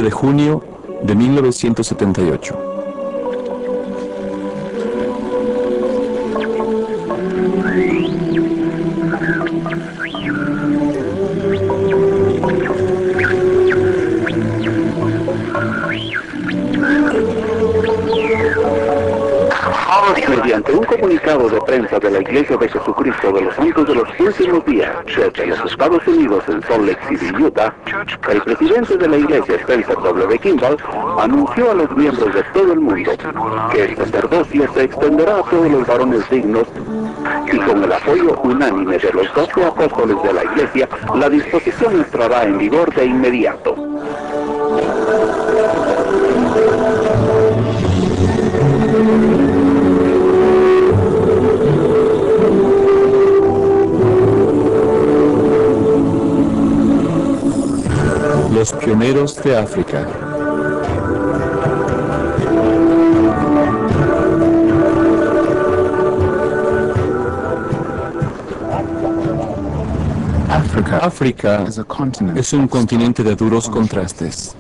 de junio de 1978. Mediante un comunicado de prensa de la Iglesia de Jesucristo de los Santos de los Últimos Días desde los Estados Unidos en Salt Lake City, Utah, el presidente de la Iglesia, Spencer W. Kimball, anunció a los miembros de todo el mundo que el sacerdocio se extenderá a todos los varones dignos y con el apoyo unánime de los 12 apóstoles de la Iglesia, la disposición entrará en vigor de inmediato. Los pioneros de África. África es un continente de duros contrastes.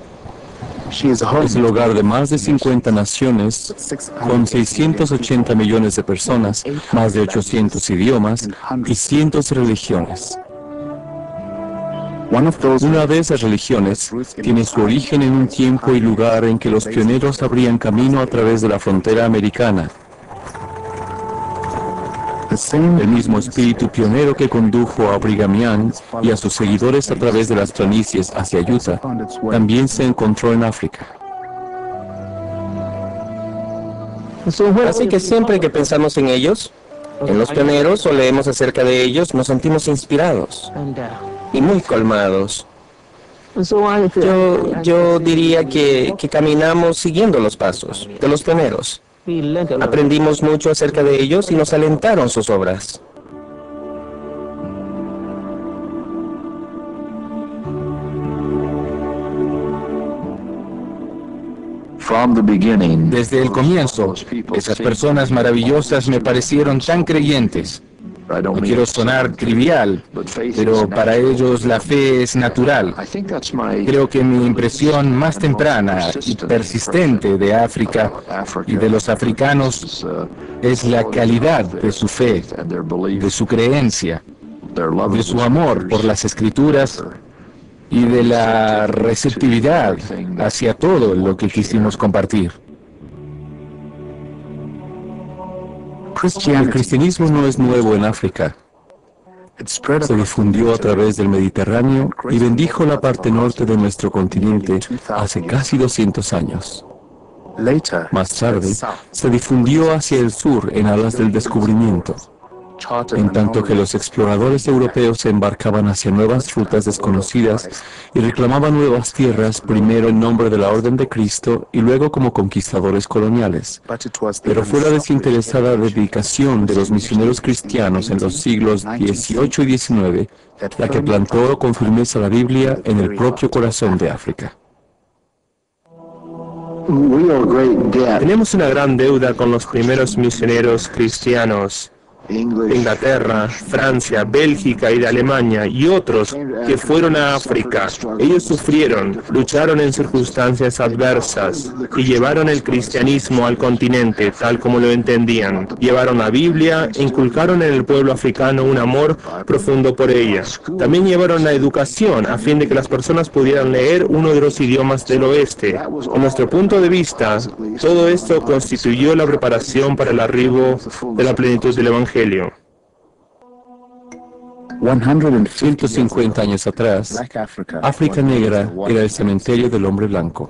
Es el hogar de más de 50 naciones, con 680 millones de personas, más de 800 idiomas y cientos de religiones. Una de esas religiones tiene su origen en un tiempo y lugar en que los pioneros abrían camino a través de la frontera americana. El mismo espíritu pionero que condujo a Brigham Young y a sus seguidores a través de las planicies hacia Utah, también se encontró en África. Así que siempre que pensamos en ellos, en los pioneros o leemos acerca de ellos, nos sentimos inspirados y muy colmados. Yo diría que caminamos siguiendo los pasos de los pioneros. Aprendimos mucho acerca de ellos y nos alentaron sus obras. Desde el comienzo, esas personas maravillosas me parecieron tan creyentes. No quiero sonar trivial, pero para ellos la fe es natural. Creo que mi impresión más temprana y persistente de África y de los africanos es la calidad de su fe, de su creencia, de su amor por las Escrituras y de la receptividad hacia todo lo que quisimos compartir. El cristianismo no es nuevo en África. Se difundió a través del Mediterráneo y bendijo la parte norte de nuestro continente hace casi 200 años. Más tarde, se difundió hacia el sur en alas del descubrimiento, en tanto que los exploradores europeos se embarcaban hacia nuevas rutas desconocidas y reclamaban nuevas tierras, primero en nombre de la Orden de Cristo y luego como conquistadores coloniales. Pero fue la desinteresada dedicación de los misioneros cristianos en los siglos XVIII y XIX la que plantó con firmeza la Biblia en el propio corazón de África. Tenemos una gran deuda con los primeros misioneros cristianos de Inglaterra, Francia, Bélgica y de Alemania y otros que fueron a África. Ellos sufrieron, lucharon en circunstancias adversas y llevaron el cristianismo al continente tal como lo entendían. Llevaron la Biblia e inculcaron en el pueblo africano un amor profundo por ella. También llevaron la educación a fin de que las personas pudieran leer uno de los idiomas del oeste. A nuestro punto de vista, todo esto constituyó la preparación para el arribo de la plenitud del Evangelio. 150 años atrás, África Negra era el cementerio del hombre blanco.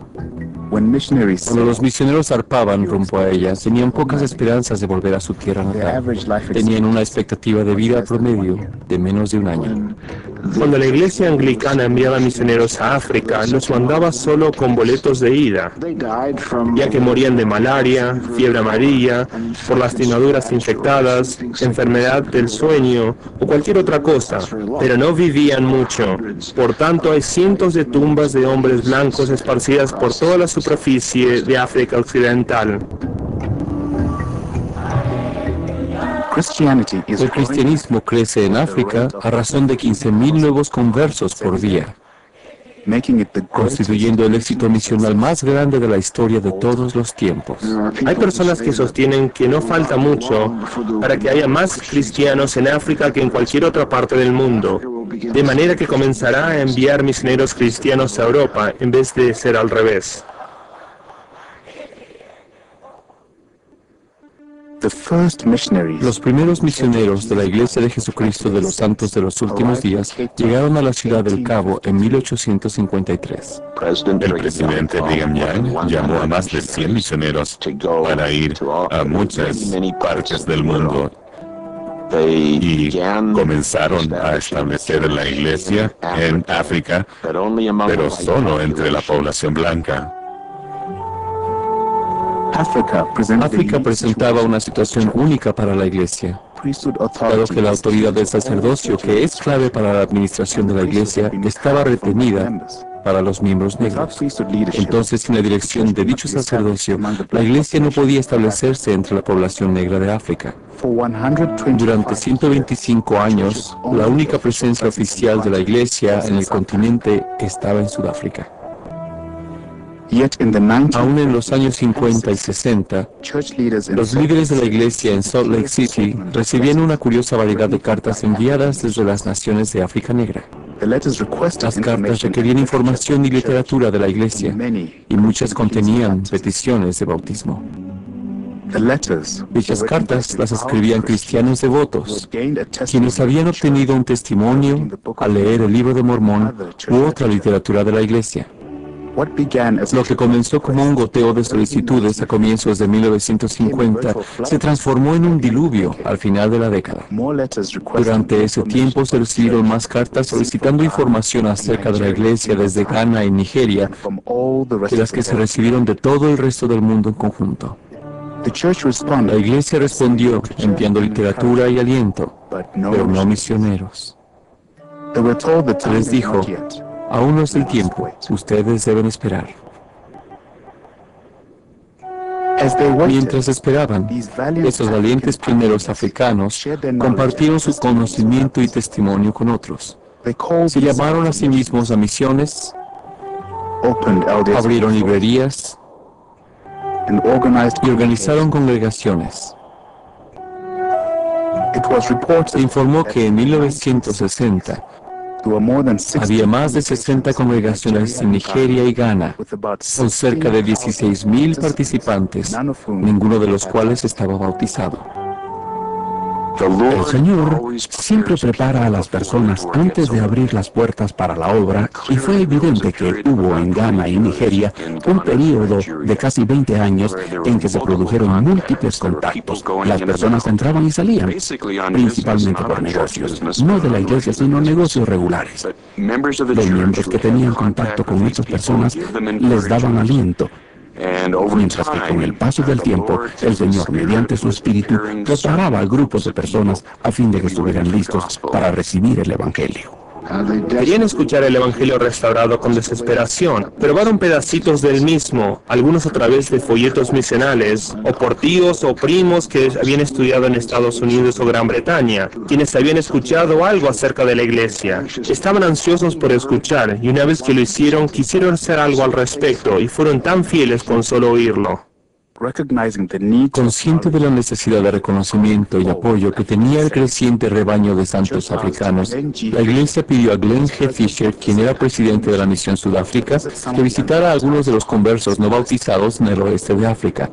Cuando los misioneros zarpaban rumbo a ella, tenían pocas esperanzas de volver a su tierra natal. Tenían una expectativa de vida promedio de menos de un año. Cuando la iglesia anglicana enviaba misioneros a África, los mandaba solo con boletos de ida, ya que morían de malaria, fiebre amarilla, por lastimaduras infectadas, enfermedad del sueño o cualquier otra cosa, pero no vivían mucho. Por tanto, hay cientos de tumbas de hombres blancos esparcidas por toda la superficie de África Occidental. El cristianismo crece en África a razón de 15.000 nuevos conversos por día. constituyendo el éxito misional más grande de la historia de todos los tiempos. Hay personas que sostienen que no falta mucho para que haya más cristianos en África que en cualquier otra parte del mundo, de manera que comenzará a enviar misioneros cristianos a Europa en vez de ser al revés. Los primeros misioneros de la Iglesia de Jesucristo de los Santos de los Últimos Días llegaron a la ciudad del Cabo en 1853. El presidente Brigham Young llamó a más de 100 misioneros para ir a muchas partes del mundo y comenzaron a establecer la iglesia en África, pero solo entre la población blanca. África presentaba una situación única para la Iglesia, dado que la autoridad del sacerdocio, que es clave para la administración de la Iglesia, estaba retenida para los miembros negros. Entonces, sin la dirección de dicho sacerdocio, la Iglesia no podía establecerse entre la población negra de África. Durante 125 años, la única presencia oficial de la Iglesia en el continente estaba en Sudáfrica. Aún en los años 50 y 60, los líderes de la iglesia en Salt Lake City recibían una curiosa variedad de cartas enviadas desde las naciones de África Negra. Las cartas requerían información y literatura de la iglesia, y muchas contenían peticiones de bautismo. Dichas cartas las escribían cristianos devotos, quienes habían obtenido un testimonio al leer el Libro de Mormón u otra literatura de la iglesia. Lo que comenzó como un goteo de solicitudes a comienzos de 1950 se transformó en un diluvio al final de la década. Durante ese tiempo se recibieron más cartas solicitando información acerca de la iglesia desde Ghana y Nigeria que las que se recibieron de todo el resto del mundo en conjunto. La iglesia respondió enviando literatura y aliento, pero no misioneros. Se les dijo: aún no es el tiempo, ustedes deben esperar. Mientras esperaban, esos valientes pioneros africanos compartieron su conocimiento y testimonio con otros. Se llamaron a sí mismos a misiones, abrieron librerías y organizaron congregaciones. Se informó que en 1960 había más de 60 congregaciones en Nigeria y Ghana, con cerca de 16,000 participantes, ninguno de los cuales estaba bautizado. El Señor siempre prepara a las personas antes de abrir las puertas para la obra, y fue evidente que hubo en Ghana y Nigeria un período de casi 20 años en que se produjeron múltiples contactos. Las personas entraban y salían, principalmente por negocios, no de la iglesia, sino negocios regulares. Los miembros que tenían contacto con estas personas les daban aliento, mientras que con el paso del tiempo, el Señor, mediante su Espíritu, preparaba a grupos de personas a fin de que estuvieran listos para recibir el Evangelio. Querían escuchar el Evangelio restaurado con desesperación. Probaron pedacitos del mismo, algunos a través de folletos misionales, o por tíos o primos que habían estudiado en Estados Unidos o Gran Bretaña, quienes habían escuchado algo acerca de la iglesia. Estaban ansiosos por escuchar, y una vez que lo hicieron, quisieron hacer algo al respecto, y fueron tan fieles con solo oírlo. Consciente de la necesidad de reconocimiento y apoyo que tenía el creciente rebaño de santos africanos, la iglesia pidió a Glenn G. Fisher, quien era presidente de la misión Sudáfrica, que visitara a algunos de los conversos no bautizados en el oeste de África.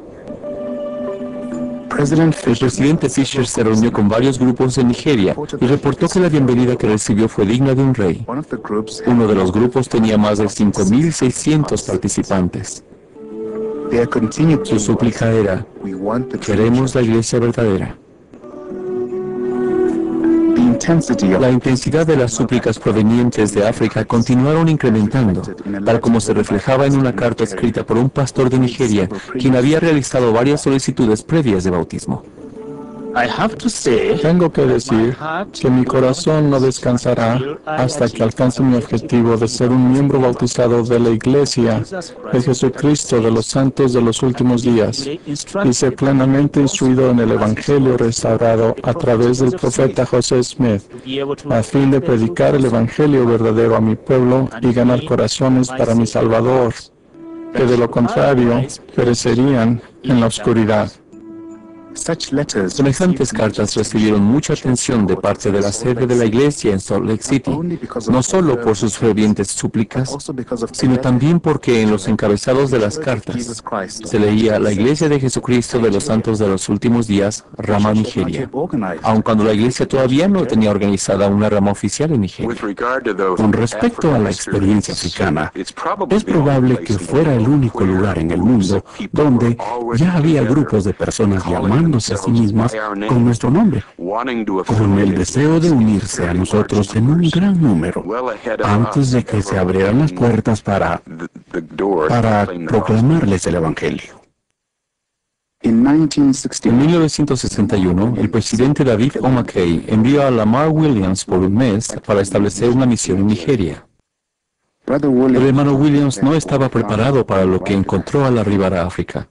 El presidente Fisher se reunió con varios grupos en Nigeria y reportó que la bienvenida que recibió fue digna de un rey. Uno de los grupos tenía más de 5,600 participantes. Su súplica era: queremos la iglesia verdadera. La intensidad de las súplicas provenientes de África continuaron incrementando, tal como se reflejaba en una carta escrita por un pastor de Nigeria, quien había realizado varias solicitudes previas de bautismo. Tengo que decir que mi corazón no descansará hasta que alcance mi objetivo de ser un miembro bautizado de la Iglesia de Jesucristo de los santos de los últimos días y ser plenamente instruido en el Evangelio restaurado a través del profeta José Smith, a fin de predicar el Evangelio verdadero a mi pueblo y ganar corazones para mi Salvador, que de lo contrario perecerían en la oscuridad. Semejantes cartas recibieron mucha atención de parte de la sede de la iglesia en Salt Lake City, no solo por sus fervientes súplicas, sino también porque en los encabezados de las cartas se leía la Iglesia de Jesucristo de los Santos de los Últimos Días, rama Nigeria, aun cuando la iglesia todavía no tenía organizada una rama oficial en Nigeria. Con respecto a la experiencia africana, es probable que fuera el único lugar en el mundo donde ya había grupos de personas llamándose a sí mismas con nuestro nombre, con el deseo de unirse a nosotros en un gran número, antes de que se abrieran las puertas para proclamarles el Evangelio. En 1961, el presidente David O. McKay envió a Lamar Williams por un mes para establecer una misión en Nigeria. El hermano Williams no estaba preparado para lo que encontró al arribar a África.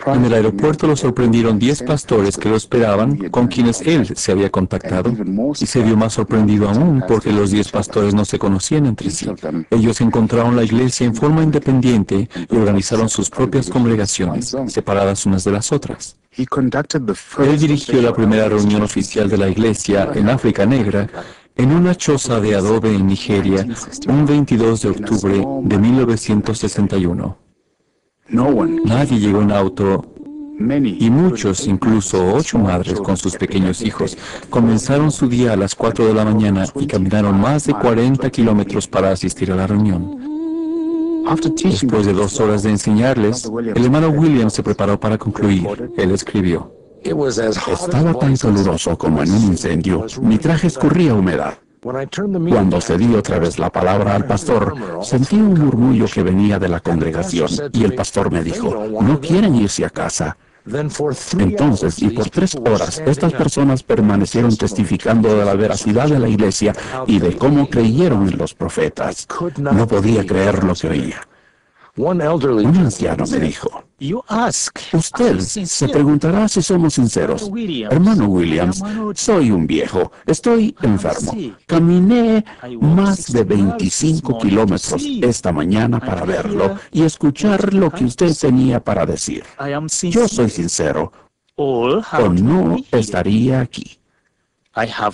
En el aeropuerto lo sorprendieron 10 pastores que lo esperaban, con quienes él se había contactado, y se vio más sorprendido aún porque los 10 pastores no se conocían entre sí. Ellos encontraron la iglesia en forma independiente y organizaron sus propias congregaciones, separadas unas de las otras. Él dirigió la primera reunión oficial de la iglesia en África Negra, en una choza de adobe en Nigeria, un 22 de octubre de 1961. Nadie llegó en auto y muchos, incluso 8 madres con sus pequeños hijos, comenzaron su día a las 4 de la mañana y caminaron más de 40 kilómetros para asistir a la reunión. Después de 2 horas de enseñarles, el hermano Williams se preparó para concluir. Él escribió: Estaba tan caluroso como en un incendio, mi traje escurría humedad. Cuando cedí otra vez la palabra al pastor, sentí un murmullo que venía de la congregación y el pastor me dijo, ¿no quieren irse a casa? Entonces, y por 3 horas, estas personas permanecieron testificando de la veracidad de la iglesia y de cómo creyeron en los profetas. No podía creer lo que oía. Un anciano me dijo, usted se preguntará si somos sinceros. Hermano Williams, soy un viejo, estoy enfermo. Caminé más de 25 kilómetros esta mañana para verlo y escuchar lo que usted tenía para decir. Yo soy sincero, o no estaría aquí.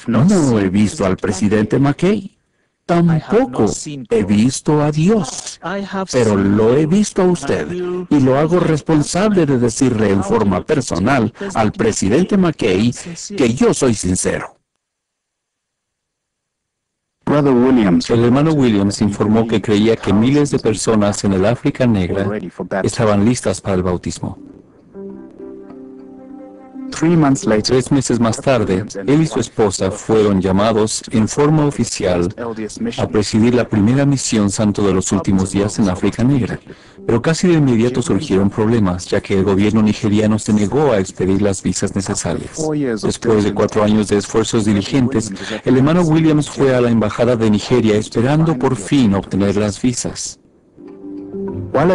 No he visto al presidente McKay. Tampoco he visto a Dios, pero lo he visto a usted y lo hago responsable de decirle en forma personal al presidente McKay que yo soy sincero. El hermano Williams informó que creía que miles de personas en el África Negra estaban listas para el bautismo. 3 meses más tarde, él y su esposa fueron llamados en forma oficial a presidir la primera misión santo de los últimos días en África Negra. Pero casi de inmediato surgieron problemas, ya que el gobierno nigeriano se negó a expedir las visas necesarias. Después de 4 años de esfuerzos diligentes, el hermano Williams fue a la embajada de Nigeria esperando por fin obtener las visas.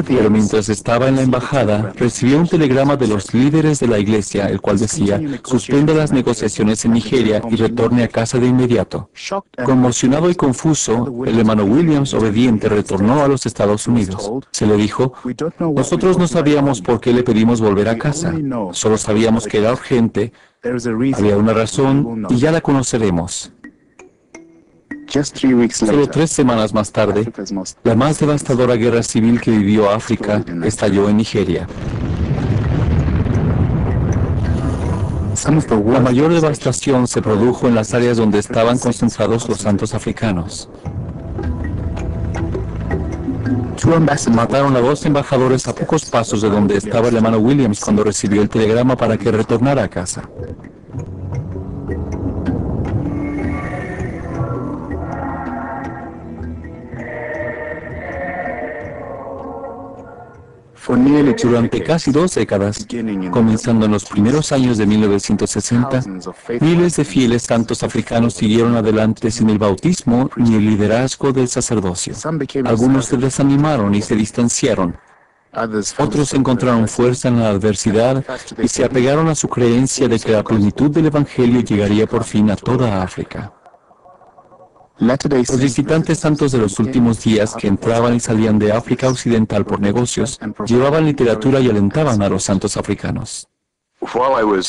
Pero mientras estaba en la embajada, recibió un telegrama de los líderes de la iglesia, el cual decía, suspenda las negociaciones en Nigeria y retorne a casa de inmediato. Conmocionado y confuso, el hermano Williams, obediente, retornó a los Estados Unidos. Se le dijo, nosotros no sabíamos por qué le pedimos volver a casa. Solo sabíamos que era urgente, había una razón y ya la conoceremos. Solo 3 semanas más tarde, la más devastadora guerra civil que vivió África estalló en Nigeria. La mayor devastación se produjo en las áreas donde estaban concentrados los santos africanos. Mataron a 2 embajadores a pocos pasos de donde estaba el hermano Williams cuando recibió el telegrama para que retornara a casa. Durante casi 2 décadas, comenzando en los primeros años de 1960, miles de fieles santos africanos siguieron adelante sin el bautismo ni el liderazgo del sacerdocio. Algunos se desanimaron y se distanciaron. Otros encontraron fuerza en la adversidad y se apegaron a su creencia de que la plenitud del Evangelio llegaría por fin a toda África. Los visitantes santos de los últimos días que entraban y salían de África Occidental por negocios, llevaban literatura y alentaban a los santos africanos.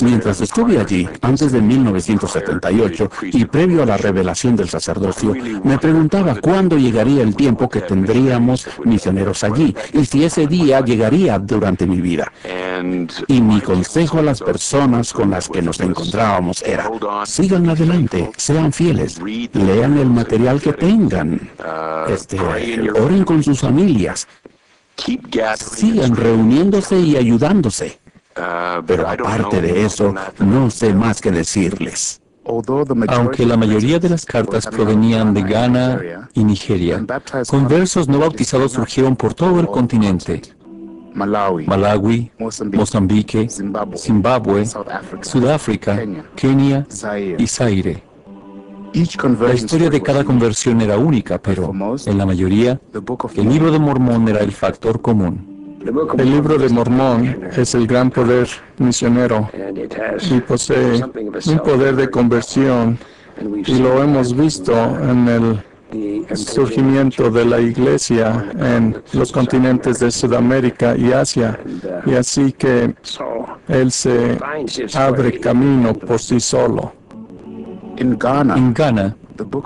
Mientras estuve allí, antes de 1978, y previo a la revelación del sacerdocio, me preguntaba cuándo llegaría el tiempo que tendríamos misioneros allí, y si ese día llegaría durante mi vida. Y mi consejo a las personas con las que nos encontrábamos era: sigan adelante, sean fieles, lean el material que tengan, oren con sus familias, sigan reuniéndose y ayudándose. Pero aparte de eso, no sé más que decirles. Aunque la mayoría de las cartas provenían de Ghana y Nigeria, conversos no bautizados surgieron por todo el continente: Malawi, Mozambique, Zimbabue, Sudáfrica, Kenia y Zaire. La historia de cada conversión era única, pero en la mayoría, el libro de Mormón era el factor común. El libro de Mormón es el gran poder misionero y posee un poder de conversión, y lo hemos visto en el surgimiento de la iglesia en los continentes de Sudamérica y Asia, y así que él se abre camino por sí solo. En Ghana,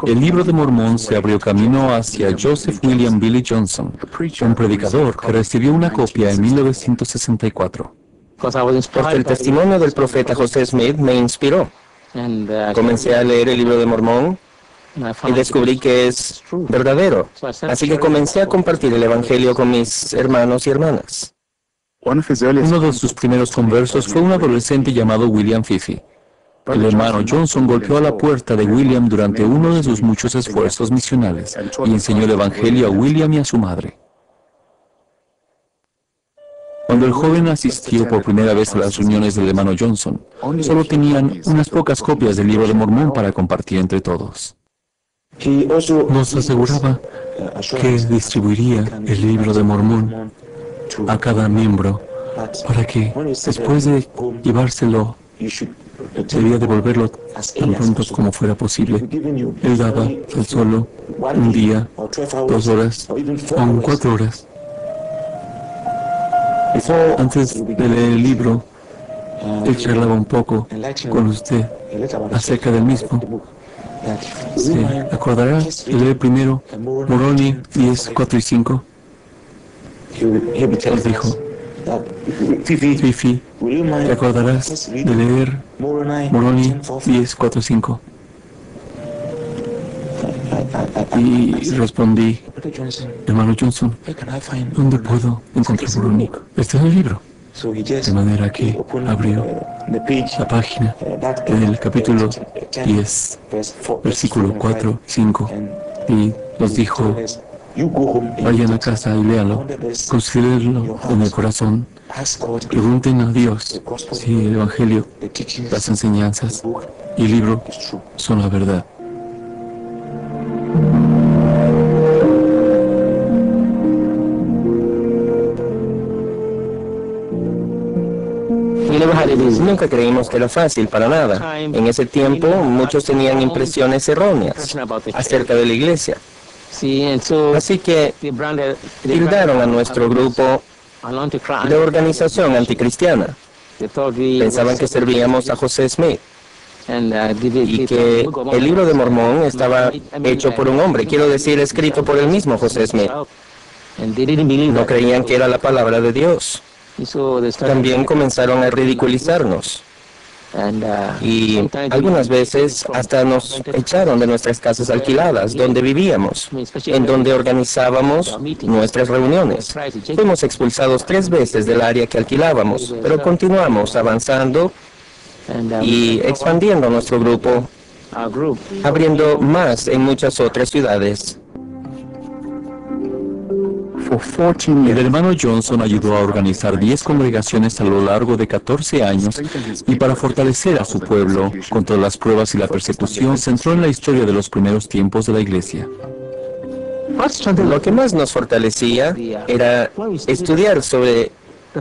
el libro de Mormón se abrió camino hacia Joseph William Billy Johnson, un predicador que recibió una copia en 1964. Porque el testimonio del profeta José Smith me inspiró. Comencé a leer el libro de Mormón y descubrí que es verdadero. Así que comencé a compartir el Evangelio con mis hermanos y hermanas. Uno de sus primeros conversos fue un adolescente llamado William Fifi. El hermano Johnson golpeó a la puerta de William durante uno de sus muchos esfuerzos misionales y enseñó el Evangelio a William y a su madre. Cuando el joven asistió por primera vez a las reuniones del hermano Johnson, solo tenían unas pocas copias del libro de Mormón para compartir entre todos. Nos aseguraba que distribuiría el libro de Mormón a cada miembro para que, después de llevárselo, debía devolverlo tan pronto como fuera posible. Él daba tan solo un día, 2 horas, o 4 horas. Antes de leer el libro, él charlaba un poco con usted acerca del mismo. ¿Se acordará de leer primero Moroni 10, 4 y 5? Él dijo: Fifi, ¿te acordarás de leer Moroni 10, 4, 5? Y respondí: hermano Johnson, ¿dónde puedo encontrar Moroni? Está en el libro. De manera que abrió la página del capítulo 10, versículo 4, 5, y nos dijo: vayan a casa y léanlo, considérenlo en el corazón, pregunten a Dios si el Evangelio, las enseñanzas y el libro son la verdad. Nunca creímos que era fácil, para nada. En ese tiempo, muchos tenían impresiones erróneas acerca de la iglesia. Así que tildaron a nuestro grupo de organización anticristiana. Pensaban que servíamos a José Smith y que el libro de Mormón estaba hecho por un hombre, quiero decir, escrito por el mismo José Smith. No creían que era la palabra de Dios. También comenzaron a ridiculizarnos. Y algunas veces hasta nos echaron de nuestras casas alquiladas, donde vivíamos, en donde organizábamos nuestras reuniones. Fuimos expulsados 3 veces del área que alquilábamos, pero continuamos avanzando y expandiendo nuestro grupo, abriendo más en muchas otras ciudades. El hermano Johnson ayudó a organizar 10 congregaciones a lo largo de 14 años y para fortalecer a su pueblo contra las pruebas y la persecución centró en la historia de los primeros tiempos de la iglesia. Lo que más nos fortalecía era estudiar sobre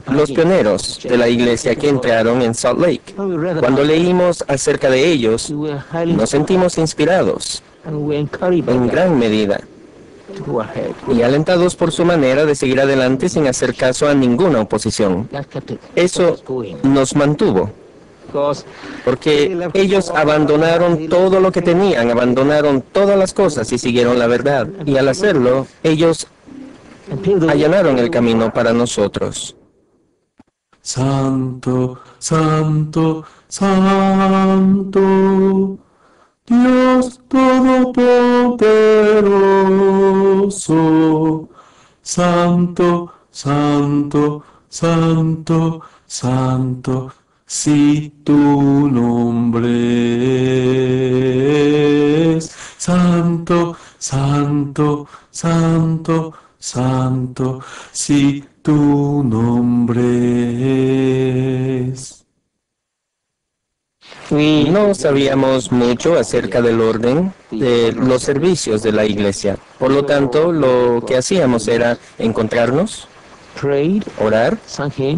los pioneros de la iglesia que entraron en Salt Lake. Cuando leímos acerca de ellos, nos sentimos inspirados en gran medida y alentados por su manera de seguir adelante sin hacer caso a ninguna oposición. Eso nos mantuvo, porque ellos abandonaron todo lo que tenían, abandonaron todas las cosas y siguieron la verdad. Y al hacerlo, ellos allanaron el camino para nosotros. Santo, santo, santo, Dios Todopoderoso. Santo, santo, santo, santo, si tu nombre es santo, santo, santo, santo, si tu nombre es. No sabíamos mucho acerca del orden de los servicios de la iglesia. Por lo tanto, lo que hacíamos era encontrarnos, orar,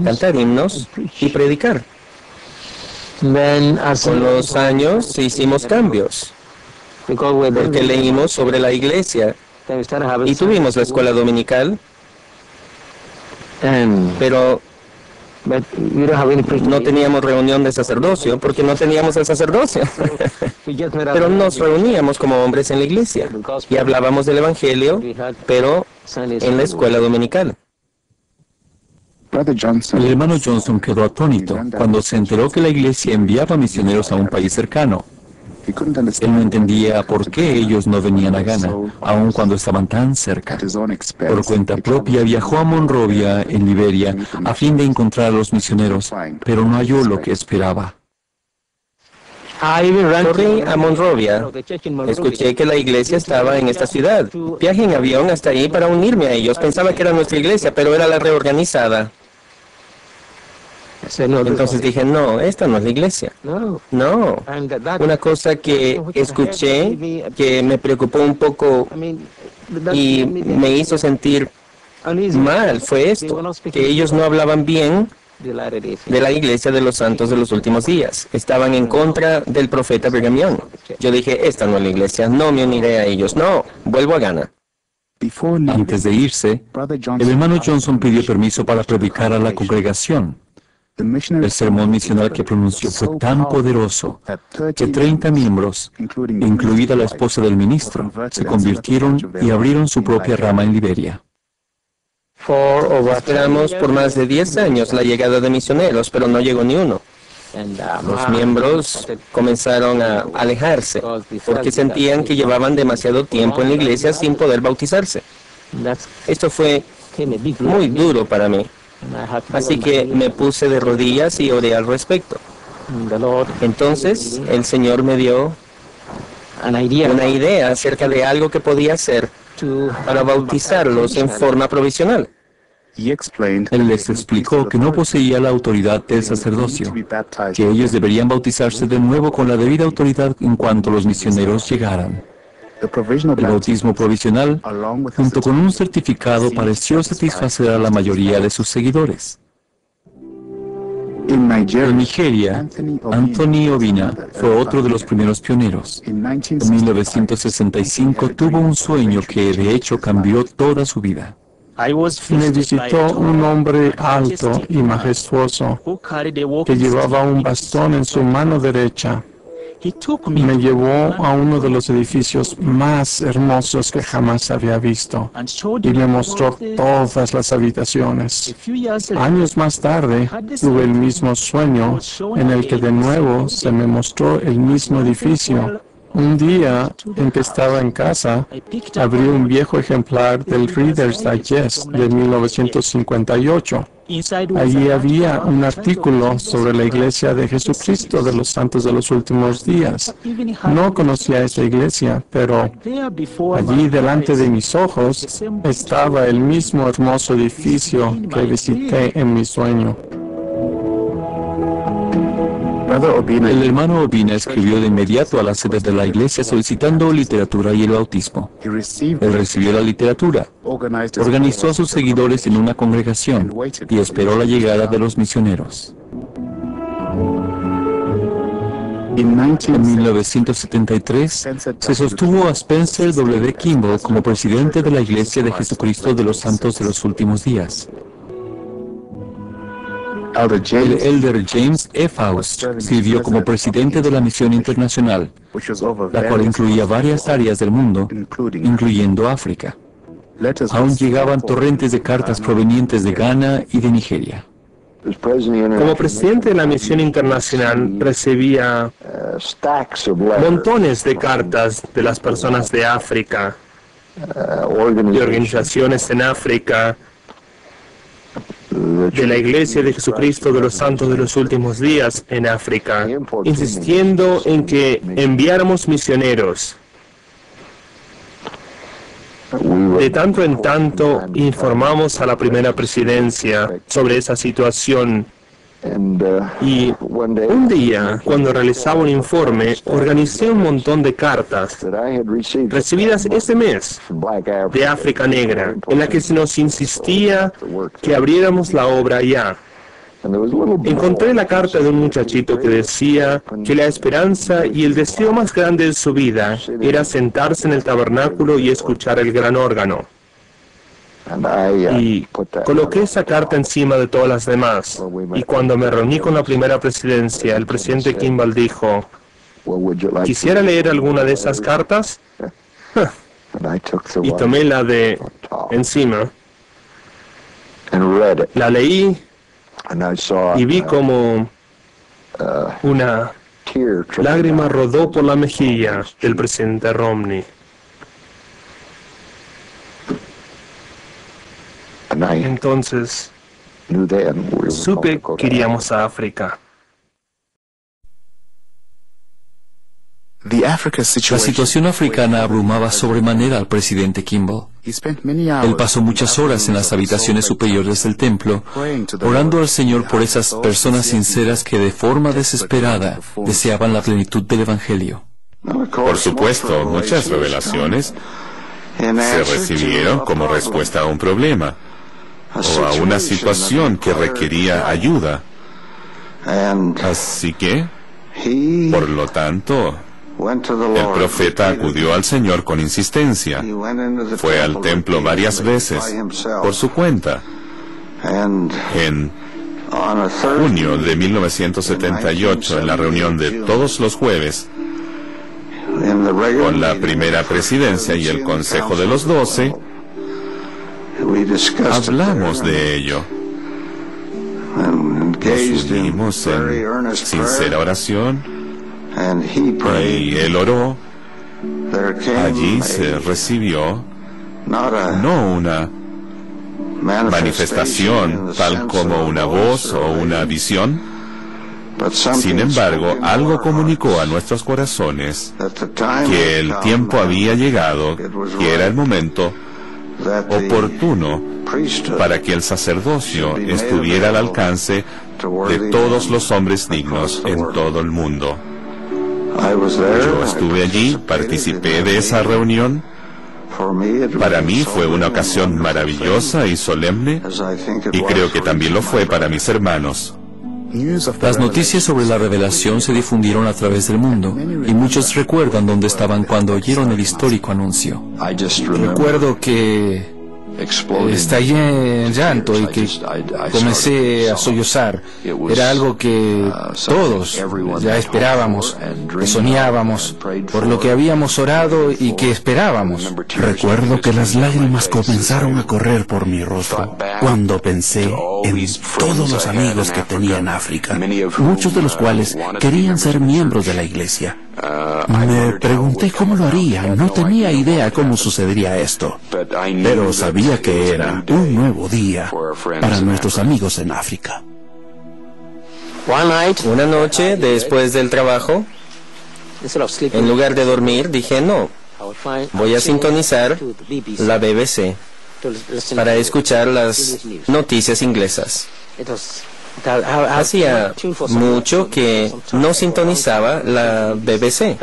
cantar himnos y predicar. Con los años hicimos cambios, porque leímos sobre la iglesia y tuvimos la escuela dominical, pero no teníamos reunión de sacerdocio porque no teníamos el sacerdocio. Pero nos reuníamos como hombres en la iglesia y hablábamos del evangelio, pero en la escuela dominical. El hermano Johnson quedó atónito cuando se enteró que la iglesia enviaba misioneros a un país cercano. Él no entendía por qué ellos no venían a Ghana, aun cuando estaban tan cerca. Por cuenta propia viajó a Monrovia, en Liberia, a fin de encontrar a los misioneros, pero no halló lo que esperaba. Corrí a Monrovia. Escuché que la iglesia estaba en esta ciudad. Viajé en avión hasta ahí para unirme a ellos. Pensaba que era nuestra iglesia, pero era la reorganizada. Entonces dije, no, esta no es la iglesia. No. Una cosa que escuché que me preocupó un poco y me hizo sentir mal fue esto, que ellos no hablaban bien de la iglesia de los santos de los últimos días. Estaban en contra del profeta Brigham Young. Yo dije, esta no es la iglesia, no me uniré a ellos, no, vuelvo a Ghana. Antes de irse, el hermano Johnson pidió permiso para predicar a la congregación. El sermón misional que pronunció fue tan poderoso que 30 miembros, incluida la esposa del ministro, se convirtieron y abrieron su propia rama en Liberia. Esperamos por más de 10 años la llegada de misioneros, pero no llegó ni uno. Los miembros comenzaron a alejarse porque sentían que llevaban demasiado tiempo en la iglesia sin poder bautizarse. Esto fue muy duro para mí. Así que me puse de rodillas y oré al respecto. Entonces el Señor me dio una idea acerca de algo que podía hacer para bautizarlos en forma provisional. Él les explicó que no poseía la autoridad del sacerdocio, que ellos deberían bautizarse de nuevo con la debida autoridad en cuanto los misioneros llegaran. El bautismo provisional, junto con un certificado, pareció satisfacer a la mayoría de sus seguidores. En Nigeria, Anthony Obina fue otro de los primeros pioneros. En 1965 tuvo un sueño que de hecho cambió toda su vida. Me visitó un hombre alto y majestuoso que llevaba un bastón en su mano derecha. Me llevó a uno de los edificios más hermosos que jamás había visto y me mostró todas las habitaciones. Años más tarde, tuve el mismo sueño en el que de nuevo se me mostró el mismo edificio Un día en que estaba en casa, abrí un viejo ejemplar del Reader's Digest de 1958. Allí había un artículo sobre la Iglesia de Jesucristo de los Santos de los Últimos Días. No conocía esta iglesia, pero allí delante de mis ojos estaba el mismo hermoso edificio que visité en mi sueño. El hermano Obina escribió de inmediato a la sede de la iglesia solicitando literatura y el bautismo. Él recibió la literatura, organizó a sus seguidores en una congregación y esperó la llegada de los misioneros. En 1973 se sostuvo a Spencer W. Kimball como presidente de la Iglesia de Jesucristo de los Santos de los Últimos Días. El elder James E. Faust sirvió como presidente de la Misión Internacional, la cual incluía varias áreas del mundo, incluyendo África. Aún llegaban torrentes de cartas provenientes de Ghana y de Nigeria. Como presidente de la Misión Internacional recibía montones de cartas de las personas de África, de organizaciones en África, de la Iglesia de Jesucristo de los Santos de los Últimos Días en África, insistiendo en que enviáramos misioneros. De tanto en tanto informamos a la primera presidencia sobre esa situación. Y un día, cuando realizaba un informe, organicé un montón de cartas recibidas ese mes de África Negra, en la que se nos insistía que abriéramos la obra allá. Encontré la carta de un muchachito que decía que la esperanza y el deseo más grande de su vida era sentarse en el tabernáculo y escuchar el gran órgano. Y coloqué esa carta encima de todas las demás. Y cuando me reuní con la primera presidencia, el presidente Kimball dijo, ¿quisiera leer alguna de esas cartas? Y tomé la de encima. La leí y vi como una lágrima rodó por la mejilla del presidente Romney. Entonces, supe que iríamos a África. La situación africana abrumaba sobremanera al presidente Kimball. Él pasó muchas horas en las habitaciones superiores del templo, orando al Señor por esas personas sinceras que de forma desesperada deseaban la plenitud del Evangelio. Por supuesto, muchas revelaciones se recibieron como respuesta a un problema o a una situación que requería ayuda. Así que, por lo tanto, el profeta acudió al Señor con insistencia. Fue al templo varias veces por su cuenta. En junio de 1978, en la reunión de todos los jueves, con la primera presidencia y el Consejo de los 12, hablamos de ello. Nos unimos en sincera oración y él oró. Allí se recibió no una manifestación tal como una voz o una visión. Sin embargo, algo comunicó a nuestros corazones que el tiempo había llegado, que era el momento oportuno para que el sacerdocio estuviera al alcance de todos los hombres dignos en todo el mundo. Yo estuve allí, participé de esa reunión. Para mí fue una ocasión maravillosa y solemne, y creo que también lo fue para mis hermanos. Las noticias sobre la revelación se difundieron a través del mundo, y muchos recuerdan dónde estaban cuando oyeron el histórico anuncio. Recuerdo que estallé en llanto y que comencé a sollozar. Era algo que todos ya esperábamos, que soñábamos, por lo que habíamos orado y que esperábamos. Recuerdo que las lágrimas comenzaron a correr por mi rostro cuando pensé en todos los amigos que tenía en África, muchos de los cuales querían ser miembros de la iglesia. Me pregunté cómo lo haría. No tenía idea cómo sucedería esto, pero sabía que era un nuevo día para nuestros amigos en África. Una noche, después del trabajo, en lugar de dormir, dije, no, voy a sintonizar la BBC para escuchar las noticias inglesas. Hacía mucho que no sintonizaba la BBC,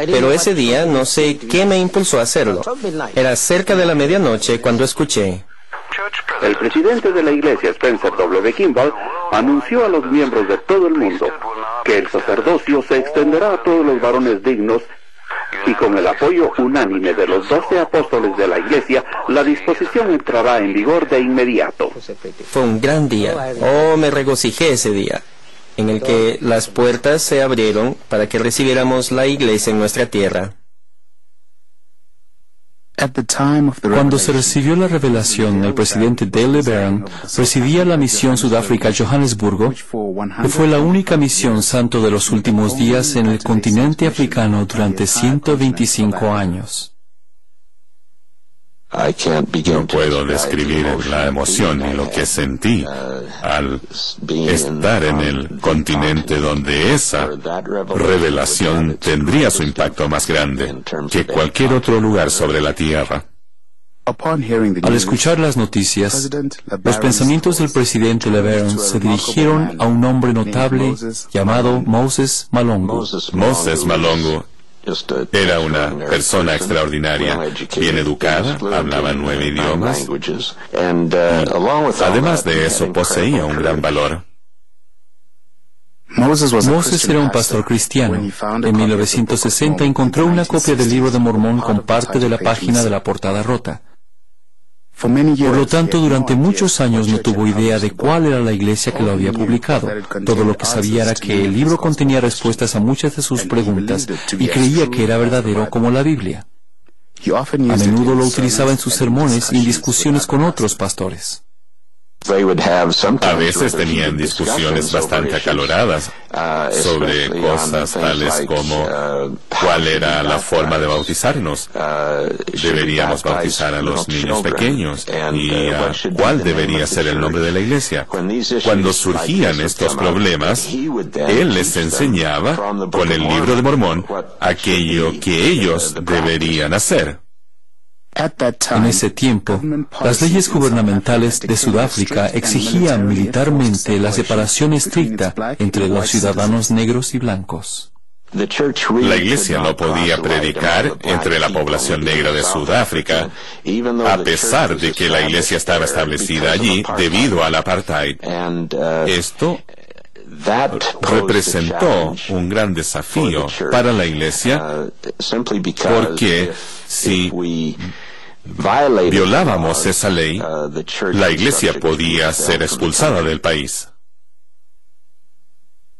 pero ese día no sé qué me impulsó a hacerlo. Era cerca de la medianoche cuando escuché: el presidente de la iglesia, Spencer W. Kimball, anunció a los miembros de todo el mundo que el sacerdocio se extenderá a todos los varones dignos, y con el apoyo unánime de los 12 apóstoles de la iglesia, la disposición entrará en vigor de inmediato. Fue un gran día. Oh, me regocijé ese día, en el que las puertas se abrieron para que recibiéramos la iglesia en nuestra tierra. Cuando se recibió la revelación, el presidente Dale Barron presidía la misión Sudáfrica Johannesburgo, que fue la única misión santo de los últimos días en el continente africano durante 125 años. No puedo describir la emoción y lo que sentí al estar en el continente donde esa revelación tendría su impacto más grande que cualquier otro lugar sobre la tierra. Al escuchar las noticias, los pensamientos del presidente LeBaron se dirigieron a un hombre notable llamado Moses Malongo. Moses Malongo era una persona extraordinaria, bien educada, hablaba 9 idiomas, y además de eso poseía un gran valor. Moses era un pastor cristiano. En 1960 encontró una copia del Libro de Mormón con parte de la página de la portada rota. Por lo tanto, durante muchos años no tuvo idea de cuál era la iglesia que lo había publicado. Todo lo que sabía era que el libro contenía respuestas a muchas de sus preguntas y creía que era verdadero como la Biblia. A menudo lo utilizaba en sus sermones y en discusiones con otros pastores. A veces tenían discusiones bastante acaloradas sobre cosas tales como cuál era la forma de bautizarnos. ¿Deberíamos bautizar a los niños pequeños? ¿Y cuál debería ser el nombre de la iglesia? Cuando surgían estos problemas, él les enseñaba con el Libro de Mormón aquello que ellos deberían hacer. En ese tiempo, las leyes gubernamentales de Sudáfrica exigían militarmente la separación estricta entre los ciudadanos negros y blancos. La iglesia no podía predicar entre la población negra de Sudáfrica, a pesar de que la iglesia estaba establecida allí debido al apartheid. Esto representó un gran desafío para la iglesia, porque si violábamos esa ley, la iglesia podía ser expulsada del país.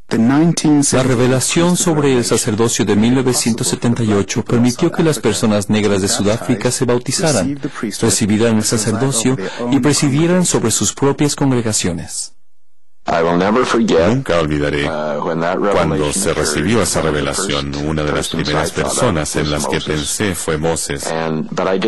La revelación sobre el sacerdocio de 1978 permitió que las personas negras de Sudáfrica se bautizaran, recibieran el sacerdocio y presidieran sobre sus propias congregaciones. Nunca olvidaré cuando se recibió esa revelación. Una de las primeras personas en las que pensé fue Moses,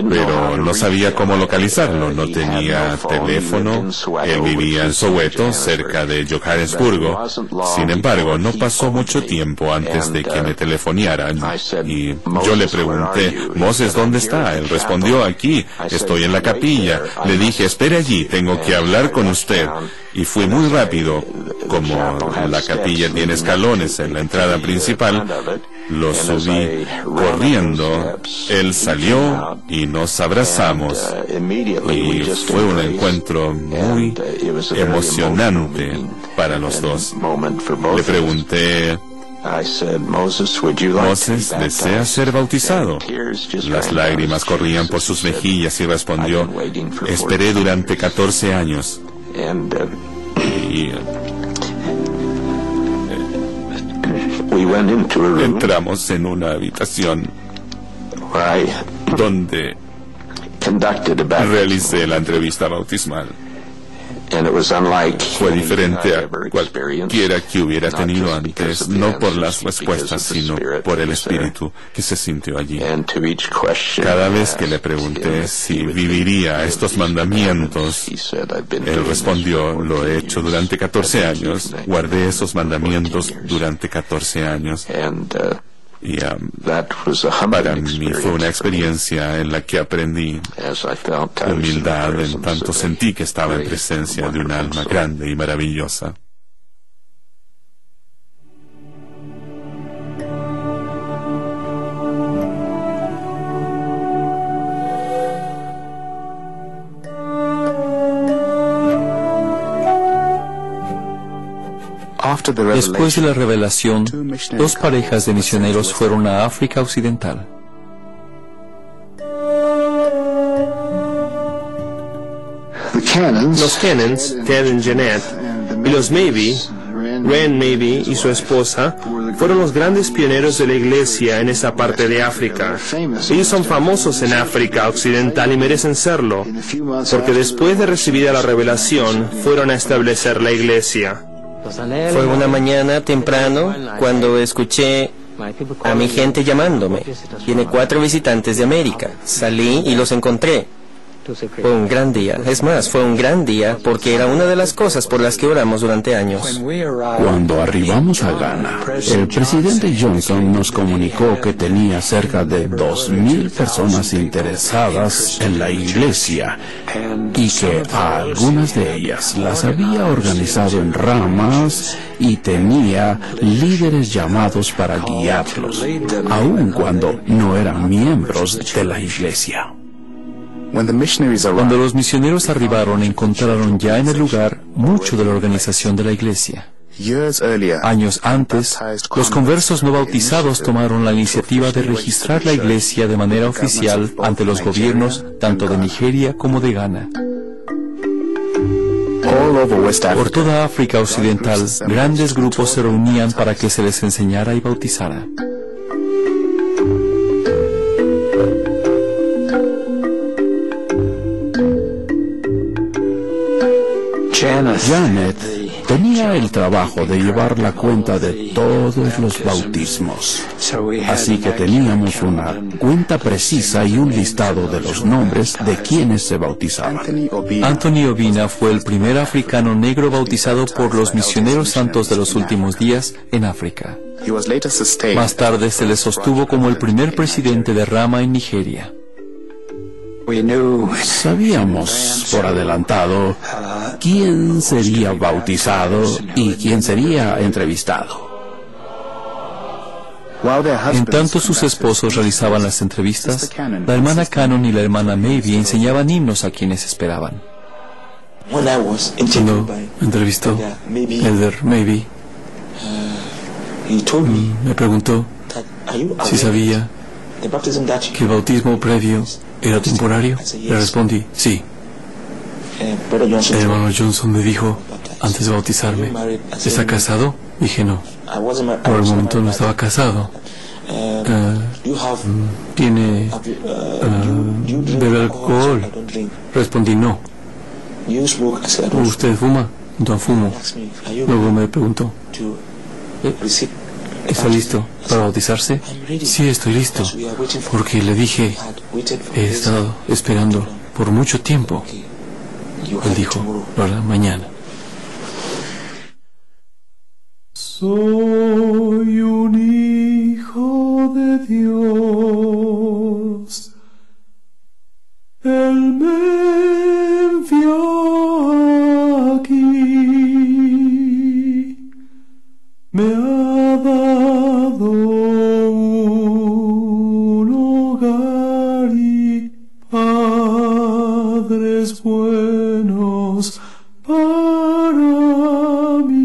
pero no sabía cómo localizarlo. No tenía teléfono. Él vivía en Soweto, cerca de Johannesburgo. Sin embargo, no pasó mucho tiempo antes de que me telefonearan y yo le pregunté: Moses, ¿dónde está? Él respondió: aquí, estoy en la capilla. Le dije: espere allí, tengo que hablar con usted. Y fui muy rápido. Como la capilla tiene escalones en la entrada principal, lo subí corriendo. Él salió y nos abrazamos. Y fue un encuentro muy emocionante para los dos. Le pregunté: Moses desea ser bautizado. Las lágrimas corrían por sus mejillas y respondió, esperé durante 14 años. Y entramos en una habitación donde realicé la entrevista bautismal. Fue diferente a cualquiera que hubiera tenido antes, no por las respuestas, sino por el espíritu que se sintió allí. Cada vez que le pregunté si viviría estos mandamientos, él respondió, lo he hecho durante 14 años, guardé esos mandamientos durante 14 años. Y para mí fue una experiencia en la que aprendí humildad, en tanto sentí que estaba en presencia de un alma grande y maravillosa. Después de la revelación, 2 parejas de misioneros fueron a África Occidental. Los Cannons, Ted y Jeanette, y los Maybe, Ren Maybe y su esposa, fueron los grandes pioneros de la iglesia en esa parte de África. Ellos son famosos en África Occidental y merecen serlo, porque después de recibida la revelación, fueron a establecer la iglesia. Fue una mañana temprano cuando escuché a mi gente llamándome. Tiene 4 visitantes de América. Salí y los encontré. Fue un gran día. Es más, fue un gran día porque era una de las cosas por las que oramos durante años. Cuando arribamos a Ghana, el presidente Johnson nos comunicó que tenía cerca de 2,000 personas interesadas en la iglesia y que a algunas de ellas las había organizado en ramas y tenía líderes llamados para guiarlos, aun cuando no eran miembros de la iglesia. Cuando los misioneros arribaron, encontraron ya en el lugar mucho de la organización de la iglesia. Años antes, los conversos no bautizados tomaron la iniciativa de registrar la iglesia de manera oficial ante los gobiernos tanto de Nigeria como de Ghana. Por toda África Occidental, grandes grupos se reunían para que se les enseñara y bautizara. Janet tenía el trabajo de llevar la cuenta de todos los bautismos. Así que teníamos una cuenta precisa y un listado de los nombres de quienes se bautizaban. Anthony Obina fue el primer africano negro bautizado por los misioneros santos de los últimos días en África. Más tarde se le sostuvo como el primer presidente de Rama en Nigeria. Sabíamos por adelantado quién sería bautizado y quién sería entrevistado. En tanto sus esposos realizaban las entrevistas, la hermana Cannon y la hermana Maybe enseñaban himnos a quienes esperaban. Cuando entrevistó Elder Maybe, me preguntó si sabía que el bautismo previo era temporario. Le respondí, sí. El hermano Johnson me dijo, antes de bautizarme, ¿está casado? Dije, no. Por el momento no estaba casado. ¿Tiene... bebe alcohol? Respondí, no. ¿Usted fuma? No fumo. Luego me preguntó, ¿está listo para bautizarse? Sí, estoy listo, porque le dije, he estado esperando por mucho tiempo. Él dijo, lo hará mañana. Soy un hijo de Dios. Él me envió aquí. Me ha dado un hogar y padres buenos para mí.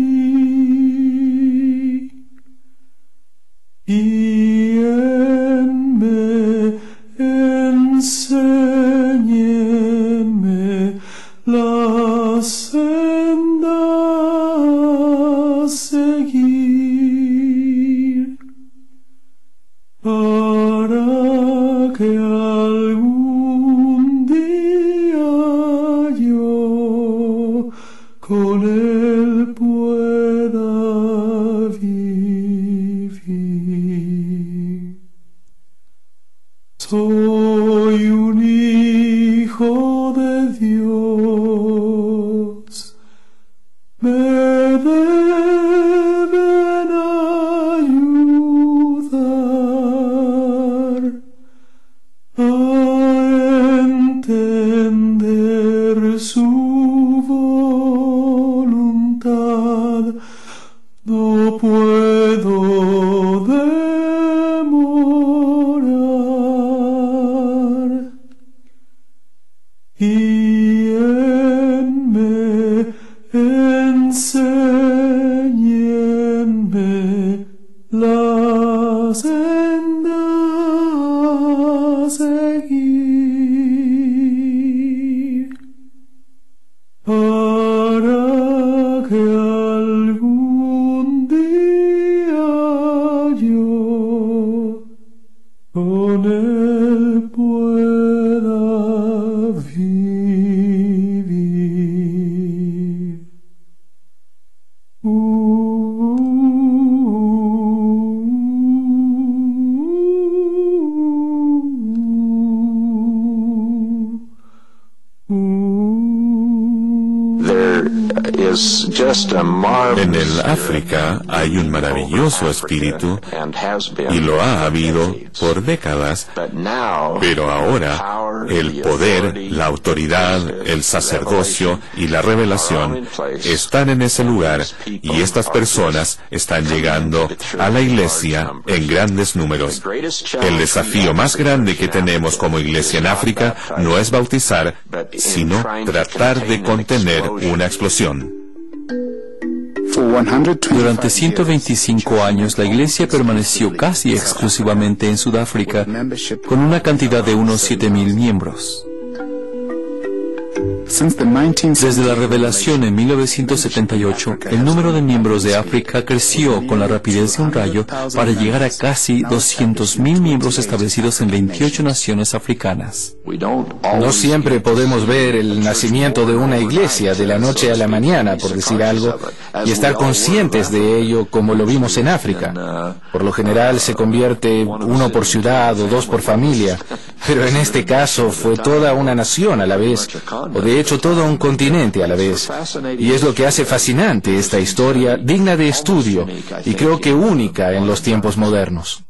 él pueda vivir. Soy un hijo de Dios, me deben ayudar a entender su voluntad. No puedo demorar. Y enséñenme la senda a seguir, para que algún día yo con él pueda vivir. En el África hay un maravilloso espíritu y lo ha habido por décadas, pero ahora el poder, la autoridad, el sacerdocio y la revelación están en ese lugar y estas personas están llegando a la iglesia en grandes números. El desafío más grande que tenemos como iglesia en África no es bautizar, sino tratar de contener una explosión. Durante 125 años, la iglesia permaneció casi exclusivamente en Sudáfrica, con una cantidad de unos 7.000 miembros. Desde la revelación en 1978, el número de miembros de África creció con la rapidez de un rayo para llegar a casi 200.000 miembros establecidos en 28 naciones africanas. No siempre podemos ver el nacimiento de una iglesia de la noche a la mañana, por decir algo, y estar conscientes de ello como lo vimos en África. Por lo general se convierte uno por ciudad o dos por familia, pero en este caso fue toda una nación a la vez, o de hecho todo un continente a la vez. Y es lo que hace fascinante esta historia, digna de estudio, y creo que única en los tiempos modernos.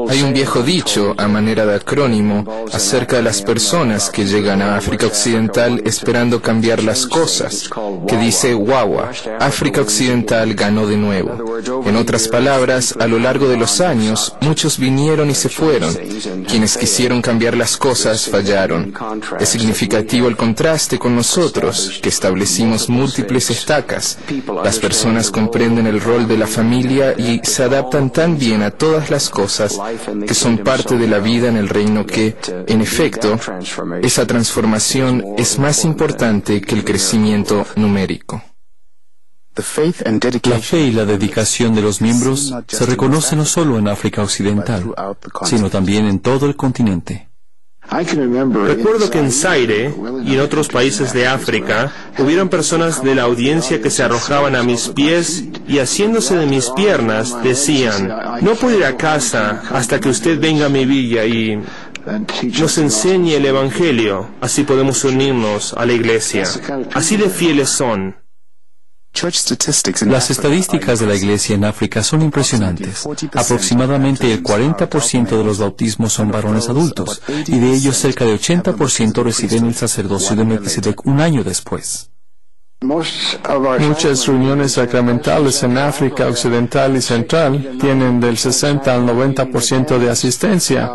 Hay un viejo dicho, a manera de acrónimo, acerca de las personas que llegan a África Occidental esperando cambiar las cosas, que dice Wawa, África Occidental ganó de nuevo. En otras palabras, a lo largo de los años, muchos vinieron y se fueron. Quienes quisieron cambiar las cosas fallaron. Es significativo el contraste con nosotros, que establecimos múltiples estacas. Las personas comprenden el rol de la familia y se adaptan tan bien a todas las cosas que son parte de la vida en el reino que, en efecto, esa transformación es más importante que el crecimiento numérico. La fe y la dedicación de los miembros se reconoce no solo en África Occidental, sino también en todo el continente. Recuerdo que en Zaire y en otros países de África hubieron personas de la audiencia que se arrojaban a mis pies y haciéndose de mis piernas decían: no puedo ir a casa hasta que usted venga a mi villa y nos enseñe el Evangelio, así podemos unirnos a la iglesia. Así de fieles son. Las estadísticas de la iglesia en África son impresionantes. Aproximadamente el 40% de los bautismos son varones adultos, y de ellos cerca de 80% reciben el sacerdocio de Melquisedec un año después. Muchas reuniones sacramentales en África Occidental y Central tienen del 60 al 90% de asistencia.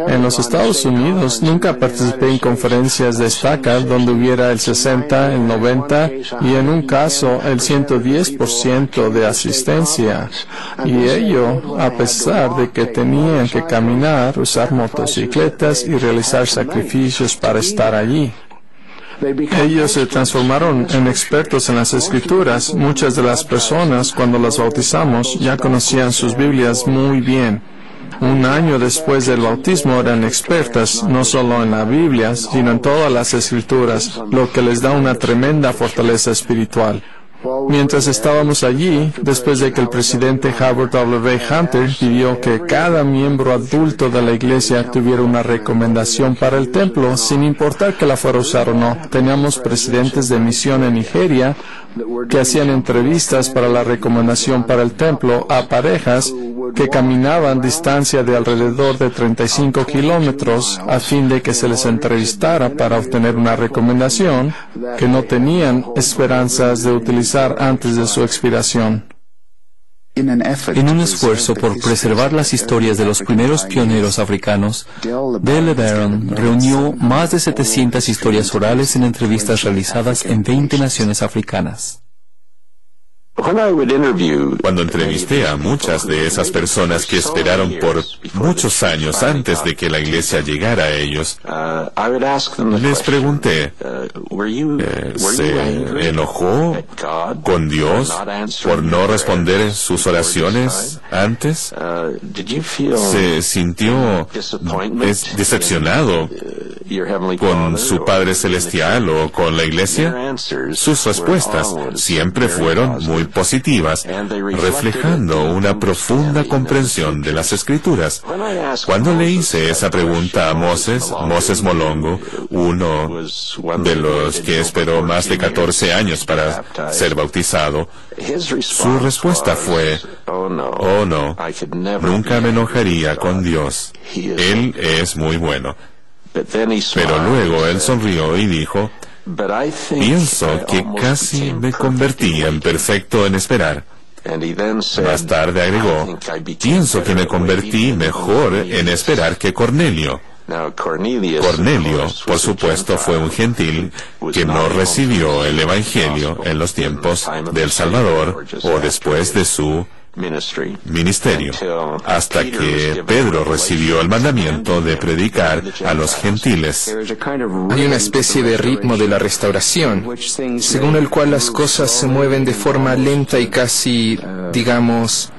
En los Estados Unidos nunca participé en conferencias de estaca donde hubiera el 60, el 90 y en un caso el 110% de asistencia. Y ello a pesar de que tenían que caminar, usar motocicletas y realizar sacrificios para estar allí. Ellos se transformaron en expertos en las escrituras. Muchas de las personas, cuando las bautizamos, ya conocían sus Biblias muy bien. Un año después del bautismo eran expertas no solo en la Biblia, sino en todas las escrituras, lo que les da una tremenda fortaleza espiritual. Mientras estábamos allí, después de que el presidente Howard W. Hunter pidió que cada miembro adulto de la iglesia tuviera una recomendación para el templo, sin importar que la fuera a usar o no, teníamos presidentes de misión en Nigeria que hacían entrevistas para la recomendación para el templo a parejas que caminaban distancia de alrededor de 35 kilómetros a fin de que se les entrevistara para obtener una recomendación que no tenían esperanzas de utilizar antes de su expiración. En un esfuerzo por preservar las historias de los primeros pioneros africanos, Dale LeBaron reunió más de 700 historias orales en entrevistas realizadas en 20 naciones africanas. Cuando entrevisté a muchas de esas personas que esperaron por muchos años antes de que la iglesia llegara a ellos, les pregunté, ¿se enojó con Dios por no responder sus oraciones antes? ¿Se sintió decepcionado con su Padre Celestial o con la iglesia? Sus respuestas siempre fueron muy positivas, reflejando una profunda comprensión de las Escrituras. Cuando le hice esa pregunta a Moses Molongo, uno de los que esperó más de 14 años para ser bautizado, su respuesta fue, oh no, nunca me enojaría con Dios. Él es muy bueno. Pero luego él sonrió y dijo, pienso que casi me convertí en perfecto en esperar. Más tarde agregó, pienso que me convertí mejor en esperar que Cornelio. Cornelio, por supuesto, fue un gentil que no recibió el Evangelio en los tiempos del Salvador o después de su ministerio, hasta que Pedro recibió el mandamiento de predicar a los gentiles. Hay una especie de ritmo de la restauración, según el cual las cosas se mueven de forma lenta y casi, digamos,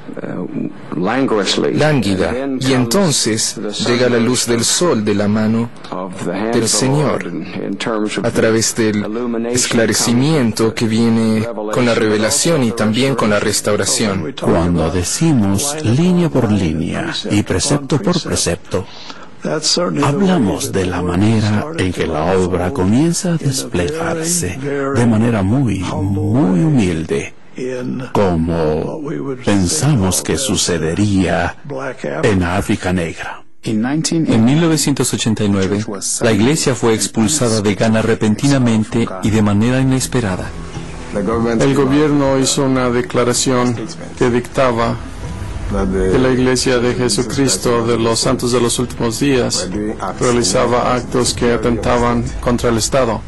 lánguida, y entonces llega la luz del sol de la mano del Señor a través del esclarecimiento que viene con la revelación y también con la restauración. Cuando decimos línea por línea y precepto por precepto, hablamos de la manera en que la obra comienza a desplegarse de manera muy humilde, como pensamos que sucedería en África Negra. En 1989, la iglesia fue expulsada de Ghana repentinamente y de manera inesperada. El gobierno hizo una declaración que dictaba que la Iglesia de Jesucristo de los Santos de los Últimos Días realizaba actos que atentaban contra el Estado.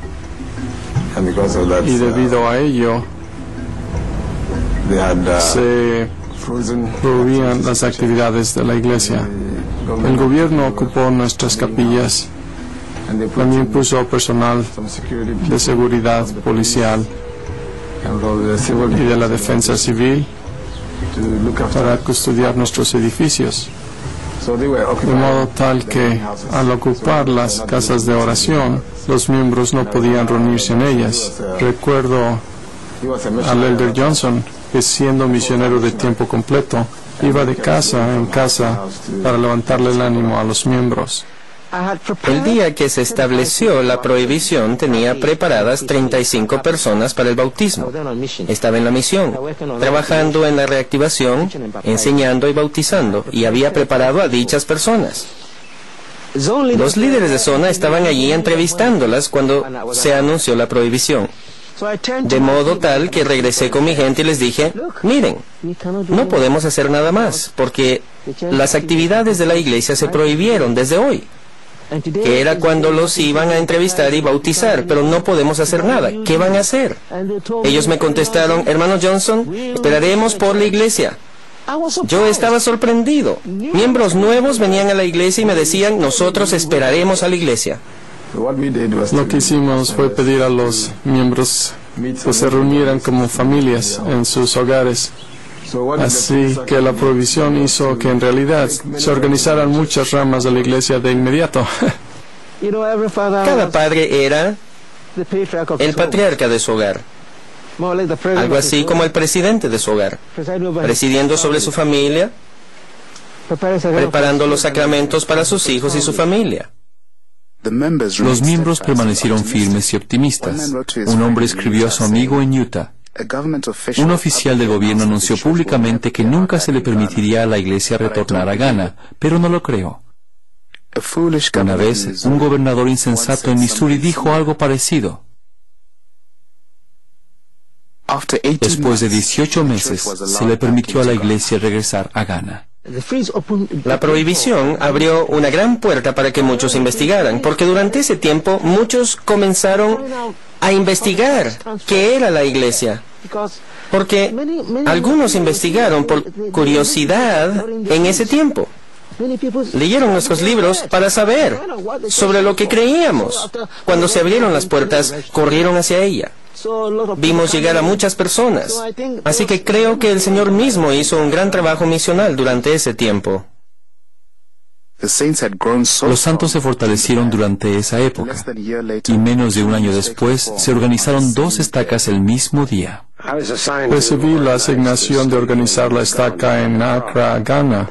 Y debido a ello, se prohibían las actividades de la iglesia. El gobierno ocupó nuestras capillas, también puso personal de seguridad policial y de la defensa civil para custodiar nuestros edificios, de modo tal que al ocupar las casas de oración, los miembros no podían reunirse en ellas. Recuerdo al Elder Johnson, que siendo misionero de tiempo completo, iba de casa en casa para levantarle el ánimo a los miembros. El día que se estableció la prohibición tenía preparadas 35 personas para el bautismo. Estaba en la misión, trabajando en la reactivación, enseñando y bautizando, y había preparado a dichas personas. Los líderes de zona estaban allí entrevistándolas cuando se anunció la prohibición. De modo tal que regresé con mi gente y les dije, miren, no podemos hacer nada más, porque las actividades de la iglesia se prohibieron desde hoy, que era cuando los iban a entrevistar y bautizar, pero no podemos hacer nada. ¿Qué van a hacer? Ellos me contestaron, hermano Johnson, esperaremos por la iglesia. Yo estaba sorprendido. Miembros nuevos venían a la iglesia y me decían, nosotros esperaremos a la iglesia. Lo que hicimos fue pedir a los miembros que se reunieran como familias en sus hogares. Así que la prohibición hizo que en realidad se organizaran muchas ramas de la iglesia de inmediato. Cada padre era el patriarca de su hogar. algo así como el presidente de su hogar, presidiendo sobre su familia, preparando los sacramentos para sus hijos y su familia. Los miembros permanecieron firmes y optimistas. Un hombre escribió a su amigo en Utah: un oficial del gobierno anunció públicamente que nunca se le permitiría a la iglesia retornar a Ghana, pero no lo creo. Una vez, un gobernador insensato en Missouri dijo algo parecido. Después de 18 meses, se le permitió a la iglesia regresar a Ghana. La prohibición abrió una gran puerta para que muchos investigaran, porque durante ese tiempo muchos comenzaron a investigar qué era la iglesia. Porque algunos investigaron por curiosidad en ese tiempo. Leyeron nuestros libros para saber sobre lo que creíamos. Cuando se abrieron las puertas, corrieron hacia ella. Vimos llegar a muchas personas. Así que creo que el Señor mismo hizo un gran trabajo misional durante ese tiempo. Los santos se fortalecieron durante esa época, y menos de un año después se organizaron 2 estacas el mismo día. Recibí la asignación de organizar la estaca en Accra, Ghana.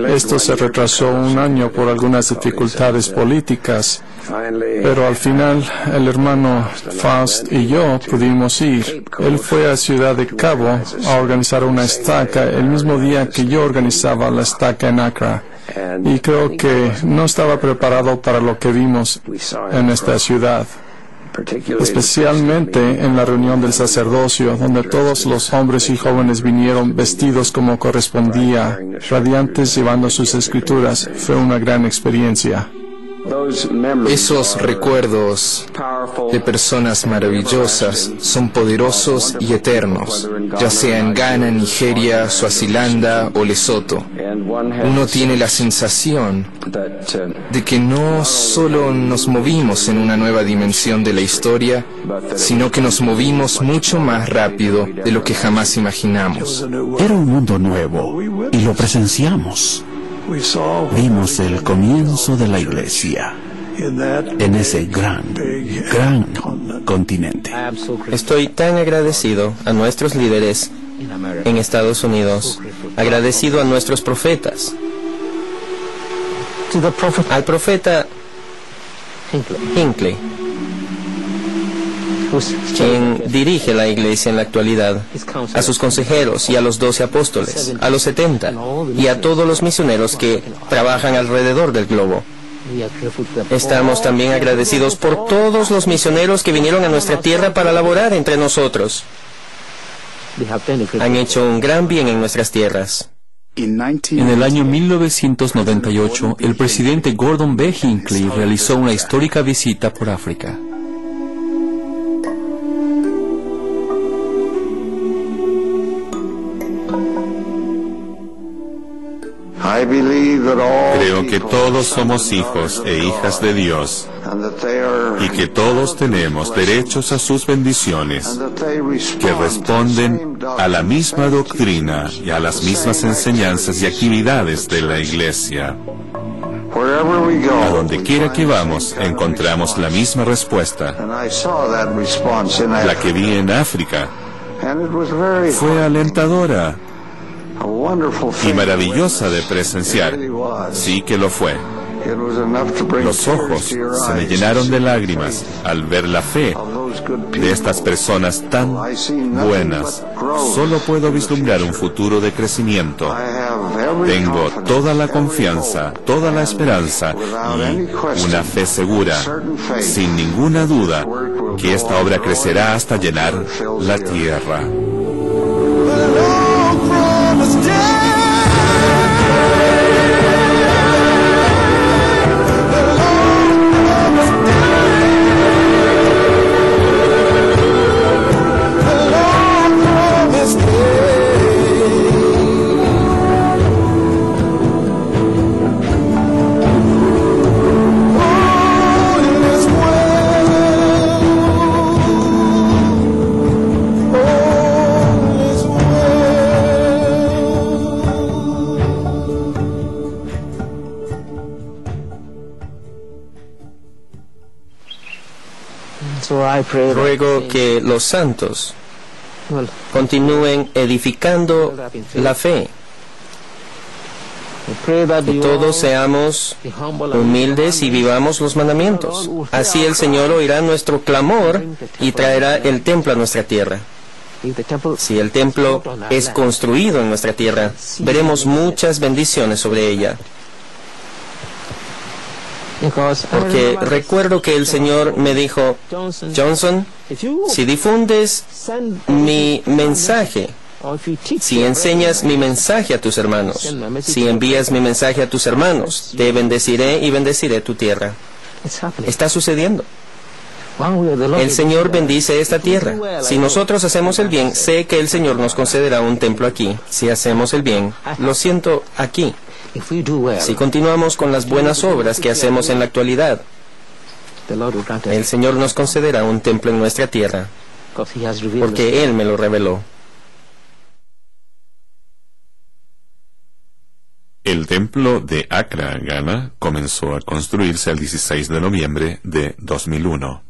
Esto se retrasó un año por algunas dificultades políticas, pero al final el hermano Faust y yo pudimos ir. Él fue a Ciudad de Cabo a organizar una estaca el mismo día que yo organizaba la estaca en Accra. Y creo que no estaba preparado para lo que vimos en esta ciudad, especialmente en la reunión del sacerdocio, donde todos los hombres y jóvenes vinieron vestidos como correspondía, radiantes llevando sus escrituras. Fue una gran experiencia. Esos recuerdos de personas maravillosas son poderosos y eternos, ya sea en Ghana, Nigeria, Suazilanda o Lesoto. Uno tiene la sensación de que no solo nos movimos en una nueva dimensión de la historia, sino que nos movimos mucho más rápido de lo que jamás imaginamos. Era un mundo nuevo y lo presenciamos. Vimos el comienzo de la iglesia en ese gran continente. Estoy tan agradecido a nuestros líderes en Estados Unidos, agradecido a nuestros profetas, al profeta Hinckley, quien dirige la iglesia en la actualidad, a sus consejeros y a los 12 apóstoles, a los 70 y a todos los misioneros que trabajan alrededor del globo. Estamos también agradecidos por todos los misioneros que vinieron a nuestra tierra para laborar entre nosotros. Han hecho un gran bien en nuestras tierras. En el año 1998, el presidente Gordon B. Hinckley realizó una histórica visita por África. Creo que todos somos hijos e hijas de Dios y que todos tenemos derechos a sus bendiciones, que responden a la misma doctrina y a las mismas enseñanzas y actividades de la Iglesia. A donde quiera que vamos, encontramos la misma respuesta. La que vi en África fue alentadora y maravillosa de presenciar. Sí que lo fue. Los ojos se me llenaron de lágrimas al ver la fe de estas personas tan buenas. Solo puedo vislumbrar un futuro de crecimiento. Tengo toda la confianza, toda la esperanza y una fe segura, sin ninguna duda, que esta obra crecerá hasta llenar la tierra. Ruego que los santos continúen edificando la fe. Y todos seamos humildes y vivamos los mandamientos. Así el Señor oirá nuestro clamor y traerá el templo a nuestra tierra. Si el templo es construido en nuestra tierra, veremos muchas bendiciones sobre ella. Porque recuerdo que el Señor me dijo, Johnson, si difundes mi mensaje, si enseñas mi mensaje a tus hermanos, si envías mi mensaje a tus hermanos, te bendeciré y bendeciré tu tierra. Está sucediendo. El Señor bendice esta tierra. Si nosotros hacemos el bien, sé que el Señor nos concederá un templo aquí. Si hacemos el bien, lo siento aquí. Si continuamos con las buenas obras que hacemos en la actualidad, el Señor nos concederá un templo en nuestra tierra, porque Él me lo reveló. El templo de Accra, Ghana, comenzó a construirse el 16 de noviembre de 2001.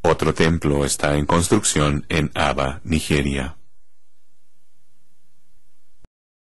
Otro templo está en construcción en Aba, Nigeria.